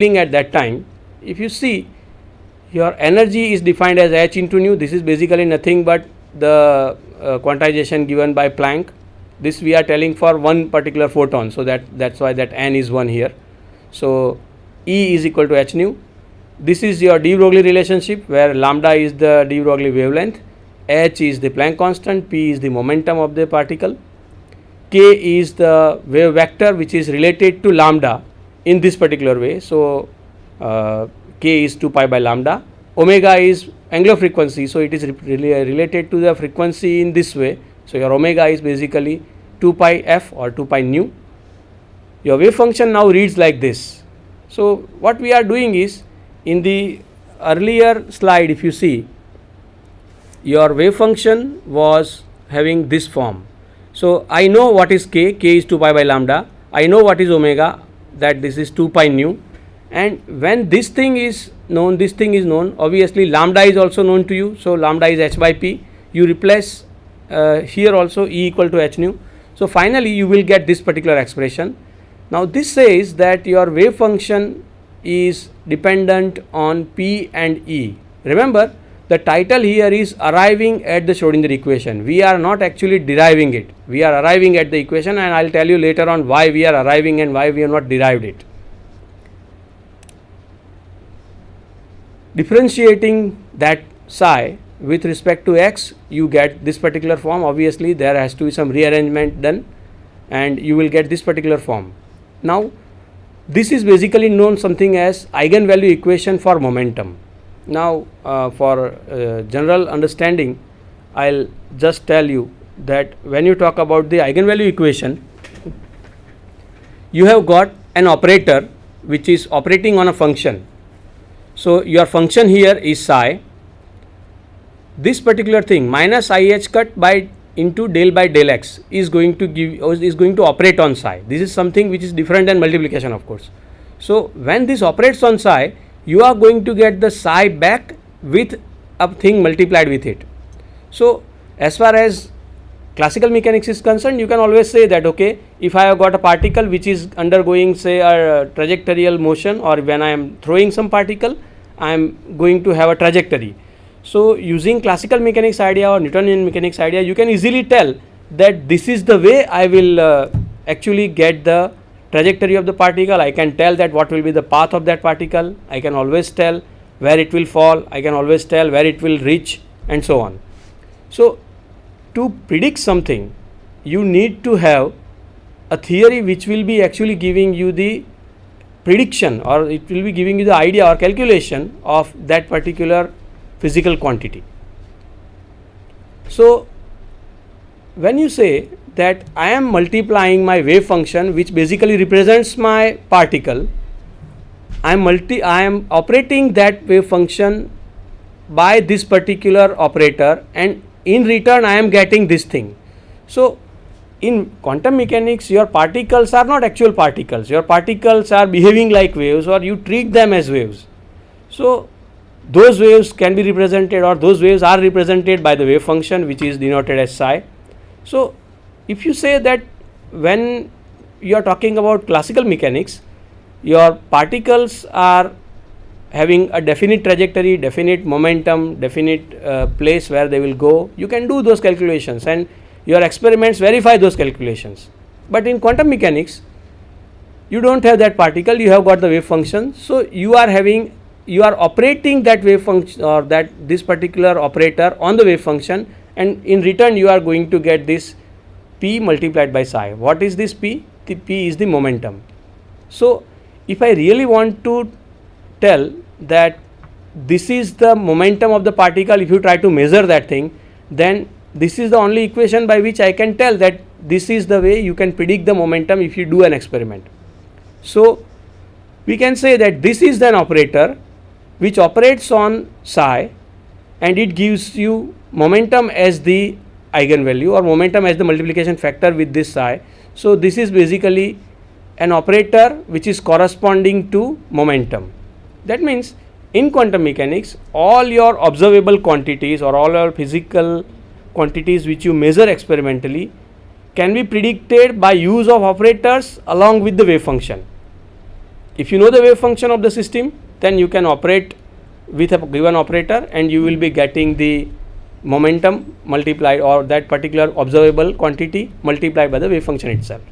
at that time, if you see, your energy is defined as h into nu. This is basically nothing but the quantization given by Planck. This we are telling for one particular photon, so that's why that n is 1 here. So E is equal to h nu. This is your de Broglie relationship, where lambda is the de Broglie wavelength, h is the Planck constant, p is the momentum of the particle, k is the wave vector which is related to lambda in this particular way. So k is 2 pi by lambda, omega is angular frequency, so it is related to the frequency in this way. So your omega is basically 2 pi f or 2 pi nu. Your wave function now reads like this. So what we are doing is, in the earlier slide, if you see, your wave function was having this form. So I know what is k is 2 pi by lambda, I know what is omega, that this is 2 pi nu, and when this thing is known, this thing is known, obviously lambda is also known to you, so lambda is h by p. You replace here also E equal to h nu. So finally you will get this particular expression. Now this says that your wave function is dependent on P and E. Remember, the title here is arriving at the Schrodinger equation. We are not actually deriving it. We are arriving at the equation, and I will tell you later on why we are arriving and why we have not derived it. Differentiating that psi with respect to x, you get this particular form. Obviously there has to be some rearrangement done and you will get this particular form. Now this is basically known something as eigenvalue equation for momentum. Now for general understanding, I'll just tell you that when you talk about the eigenvalue equation, you have got an operator which is operating on a function. So your function here is psi. This particular thing minus IH cut by into del by del x is going to operate on psi. This is something which is different than multiplication, of course. So when this operates on psi, you are going to get the psi back with a thing multiplied with it. So as far as classical mechanics is concerned, you can always say that, okay, if I have got a particle which is undergoing, say, a trajectorial motion, or when I am throwing some particle, I am going to have a trajectory. So using classical mechanics idea or Newtonian mechanics idea, you can easily tell that this is the way I will actually get the trajectory of the particle. I can tell that what will be the path of that particle. I can always tell where it will fall. I can always tell where it will reach, and so on. So to predict something, you need to have a theory which will be actually giving you the prediction, or it will be giving you the idea or calculation of that particular physical quantity. So when you say that I am multiplying my wave function, which basically represents my particle, I am operating that wave function by this particular operator, and in return I am getting this thing. So in quantum mechanics, your particles are not actual particles. Your particles are behaving like waves, or you treat them as waves. So those waves can be represented, or those waves are represented by the wave function which is denoted as psi. So if you say that when you are talking about classical mechanics, your particles are having a definite trajectory, definite momentum, definite place where they will go, you can do those calculations and your experiments verify those calculations. But in quantum mechanics, you don't have that particle, you have got the wave function. So you are operating that wave function, or this particular operator on the wave function, and in return you are going to get this p multiplied by psi. What is this p? The p is the momentum. So if I really want to tell that this is the momentum of the particle, if you try to measure that thing, then this is the only equation by which I can tell that this is the way you can predict the momentum if you do an experiment. So we can say that this is an operator which operates on psi, and it gives you momentum as the eigenvalue, or momentum as the multiplication factor with this psi. So this is basically an operator which is corresponding to momentum. That means in quantum mechanics, all your observable quantities or all your physical quantities which you measure experimentally can be predicted by use of operators along with the wave function. If you know the wave function of the system, then you can operate with a given operator and you will be getting the momentum multiplied, or that particular observable quantity multiplied by the wave function itself.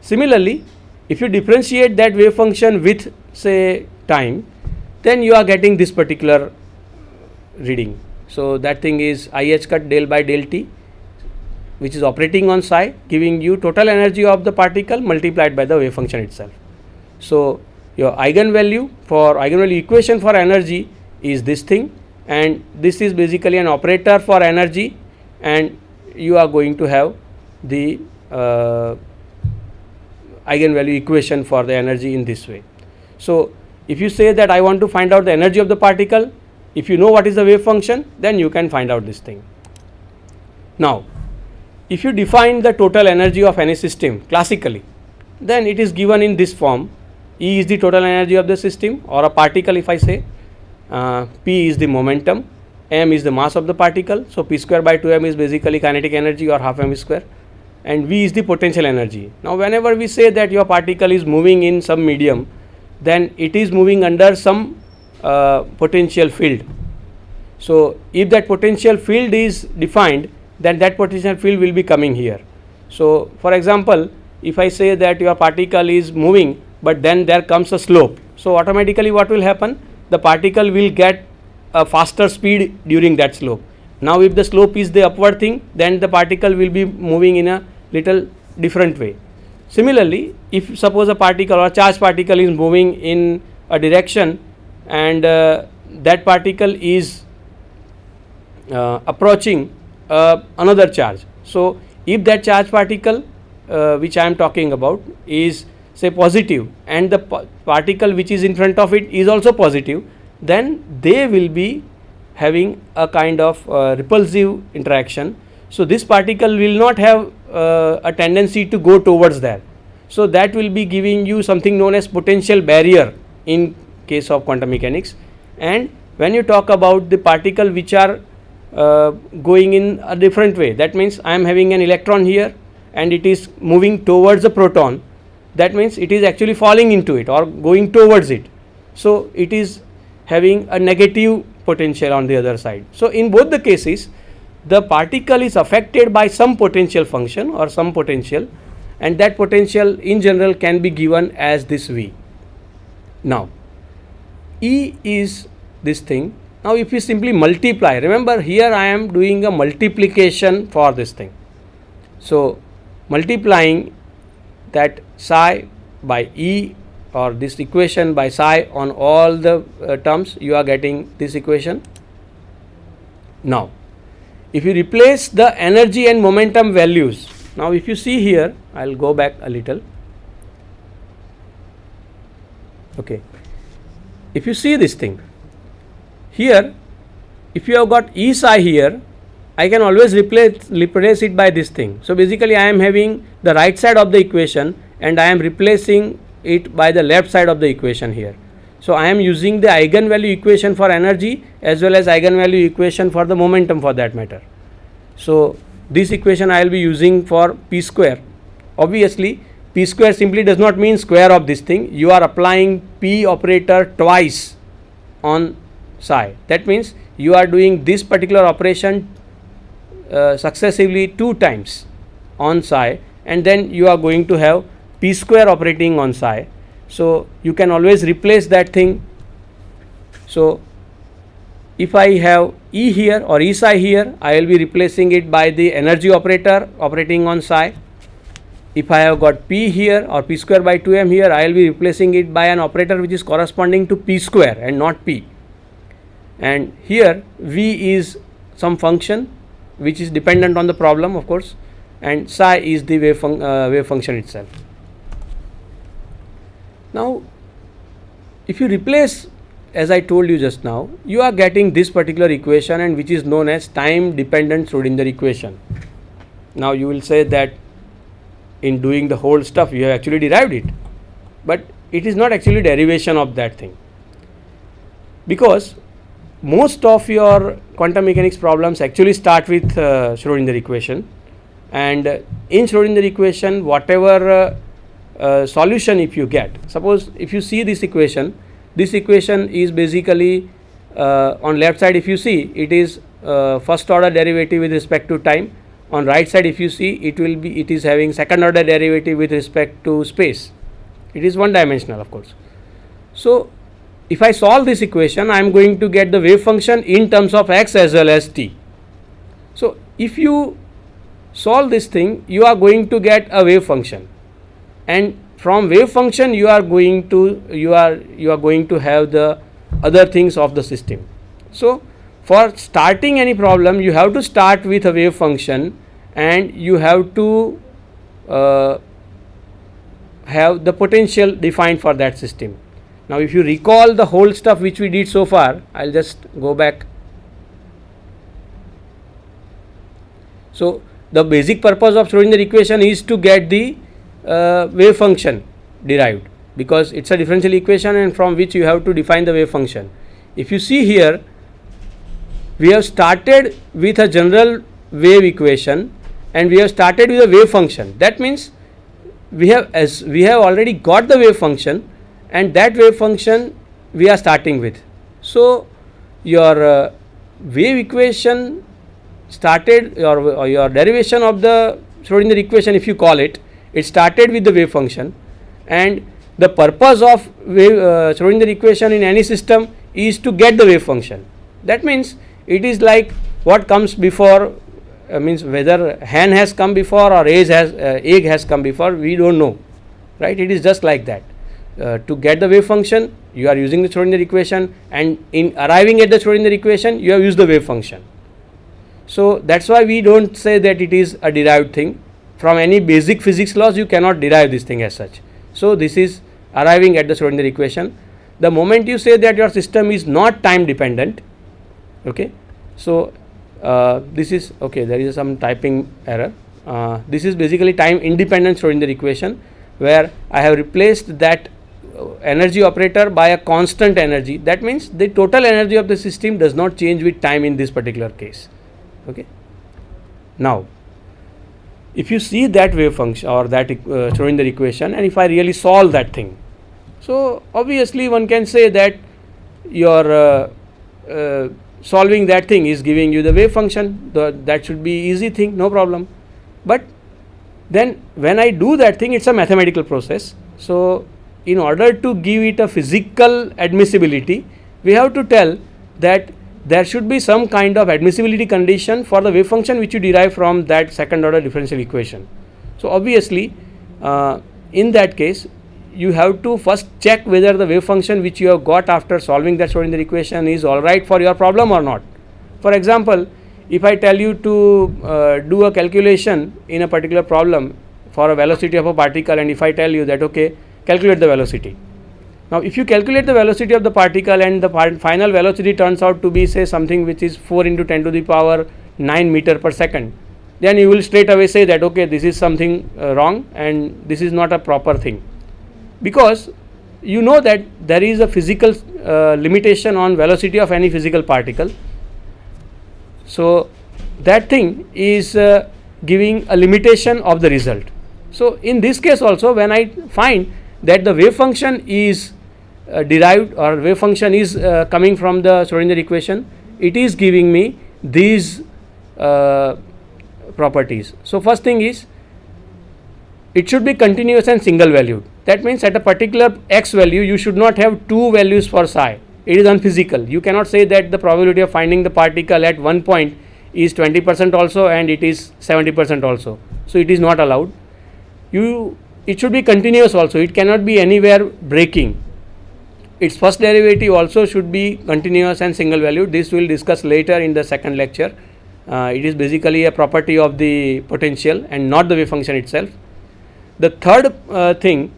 Similarly, if you differentiate that wave function with say time, then you are getting this particular reading. So that thing is IH cut del by del t, which is operating on psi, giving you total energy of the particle multiplied by the wave function itself. So your eigenvalue equation for energy is this thing, and this is basically an operator for energy, and you are going to have the eigenvalue equation for the energy in this way. So if you say that I want to find out the energy of the particle, if you know what is the wave function, then you can find out this thing. Now, if you define the total energy of any system classically, then it is given in this form. E is the total energy of the system or a particle. If I say P is the momentum, m is the mass of the particle, so P square by 2m is basically kinetic energy or half m square, and V is the potential energy. Now whenever we say that your particle is moving in some medium, then it is moving under some potential field. So if that potential field is defined, then that potential field will be coming here. So for example, if I say that your particle is moving, but then there comes a slope, so automatically what will happen? The particle will get a faster speed during that slope. Now if the slope is the upward thing, then the particle will be moving in a little different way. Similarly, if suppose a particle or a charged particle is moving in a direction, and that particle is approaching another charge. So if that charged particle which I am talking about is say positive, and the particle which is in front of it is also positive, then they will be having a kind of repulsive interaction. So this particle will not have a tendency to go towards that. So that will be giving you something known as potential barrier in case of quantum mechanics. And when you talk about the particle which are going in a different way, that means I am having an electron here and it is moving towards a proton, that means it is actually falling into it or going towards it. So it is having a negative potential on the other side. So in both the cases, the particle is affected by some potential function or some potential, and that potential in general can be given as this V. Now E is this thing. Now if you simply multiply, remember here I am doing a multiplication for this thing. So multiplying that psi by E or this equation by psi on all the terms, you are getting this equation. Now if you replace the energy and momentum values, now if you see here, I will go back a little. Okay, if you see this thing here, if you have got E psi here, I can always replace it by this thing. So basically I am having the right side of the equation and I am replacing it by the left side of the equation here. So I am using the eigenvalue equation for energy as well as eigenvalue equation for the momentum for that matter. So this equation I will be using for P square. Obviously P square simply does not mean square of this thing. You are applying P operator twice on psi. That means you are doing this particular operation successively 2 times on psi, and then you are going to have P square operating on psi. So you can always replace that thing. So if I have E here or E psi here, I will be replacing it by the energy operator operating on psi. If I have got P here or P square by 2m here, I will be replacing it by an operator which is corresponding to P square and not P. And here V is some function which is dependent on the problem, of course, and psi is the wave function itself. Now if you replace, as I told you just now, you are getting this particular equation, and which is known as time dependent Schrodinger equation. Now you will say that in doing the whole stuff you have actually derived it, but it is not actually derivation of that thing, because most of your quantum mechanics problems actually start with Schrodinger equation, and in Schrodinger equation whatever solution if you get. Suppose if you see this equation is basically on left side, if you see, it is first order derivative with respect to time. On right side, if you see, it is having second order derivative with respect to space. It is one dimensional, of course. So if I solve this equation, I am going to get the wave function in terms of x as well as t. So if you solve this thing, you are going to get a wave function, and from wave function you are going to have the other things of the system. So for starting any problem, you have to start with a wave function, and you have to have the potential defined for that system. Now if you recall the whole stuff which we did so far, I will just go back. So the basic purpose of Schrodinger equation is to get the wave function derived, because it's a differential equation and from which you have to define the wave function. If you see here, we have started with a general wave equation and we have started with a wave function. That means we have already got the wave function, and that wave function we are starting with. So your wave equation started, your derivation of the Schrodinger equation, if you call it, it started with the wave function, and the purpose of Schrodinger equation in any system is to get the wave function. That means it is like what comes before, means whether hen has come before or egg has come before, we don't know, right? It is just like that. To get the wave function, you are using the Schrodinger equation, and in arriving at the Schrodinger equation, you have used the wave function. So that's why we don't say that it is a derived thing. From any basic physics laws, you cannot derive this thing as such. So this is arriving at the Schrodinger equation. The moment you say that your system is not time dependent, okay, so this is okay, there is some typing error. This is basically time independent Schrodinger equation, where I have replaced that energy operator by a constant energy. That means the total energy of the system does not change with time in this particular case. Okay. Now if you see that wave function or that Schrodinger equation, and if I really solve that thing, so obviously one can say that your solving that thing is giving you the wave function. That should be easy thing, no problem. But then when I do that thing, it's a mathematical process. So in order to give it a physical admissibility, we have to tell that there should be some kind of admissibility condition for the wave function which you derive from that second order differential equation. So obviously in that case, you have to first check whether the wave function which you have got after solving that Schrodinger equation is alright for your problem or not. For example, if I tell you to do a calculation in a particular problem for a velocity of a particle, and if I tell you that okay, calculate the velocity. Now if you calculate the velocity of the particle and the final velocity turns out to be, say, something which is 4 into 10 to the power 9 meter per second, then you will straight away say that okay, this is something wrong and this is not a proper thing, because you know that there is a physical limitation on velocity of any physical particle. So that thing is giving a limitation of the result. So in this case also, when I find that the wave function is derived, or wave function is coming from the Schrodinger equation, it is giving me these properties. So first thing is, it should be continuous and single valued. That means at a particular x value, you should not have two values for psi. It is unphysical. You cannot say that the probability of finding the particle at one point is 20% also and it is 70% also. So it is not allowed. It should be continuous also. It cannot be anywhere breaking. Its first derivative also should be continuous and single valued. This we will discuss later in the second lecture. It is basically a property of the potential and not the wave function itself. The third thing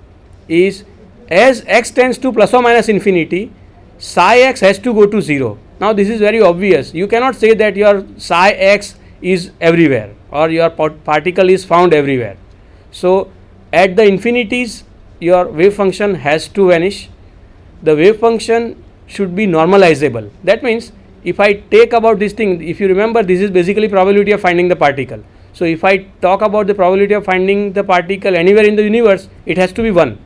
is, as x tends to plus or minus infinity, psi x has to go to 0. Now this is very obvious. You cannot say that your psi x is everywhere or your particle is found everywhere. So at the infinities, your wave function has to vanish. The wave function should be normalizable. That means if I take about this thing, if you remember, this is basically probability of finding the particle. So if I talk about the probability of finding the particle anywhere in the universe, it has to be 1.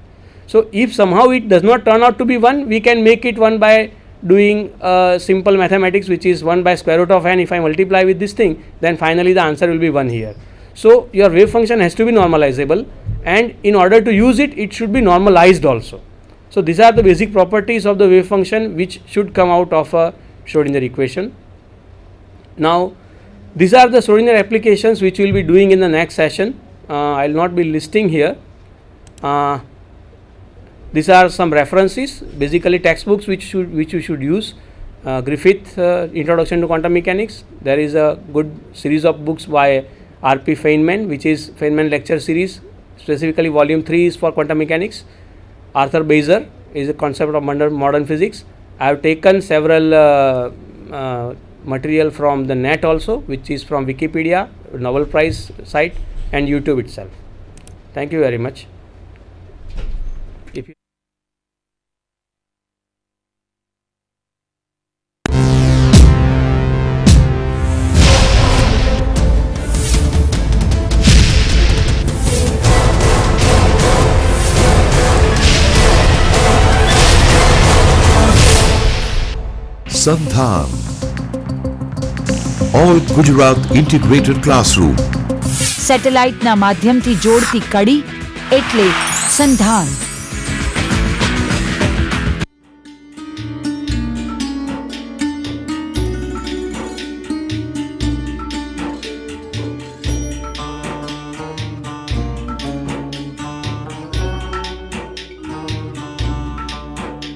So if somehow it does not turn out to be 1, we can make it 1 by doing simple mathematics, which is 1 by square root of n. If I multiply with this thing, then finally the answer will be 1 here. So your wave function has to be normalizable, and in order to use it, it should be normalized also. So these are the basic properties of the wave function which should come out of a Schrodinger equation. Now these are the Schrodinger applications which we will be doing in the next session. I will not be listing here. These are some references, basically textbooks which you should use. Griffith, Introduction to Quantum Mechanics. There is a good series of books by R.P. Feynman, which is Feynman lecture series. Specifically, volume 3 is for quantum mechanics. Arthur Beiser is a concept of modern physics. I have taken several material from the net also, which is from Wikipedia, Nobel Prize site, and YouTube itself. Thank you very much. If you સંધાન all Gujarat integrated classroom સેટેલાઇટના માધ્યમથી જોડતી કડી એટલે સંધાન.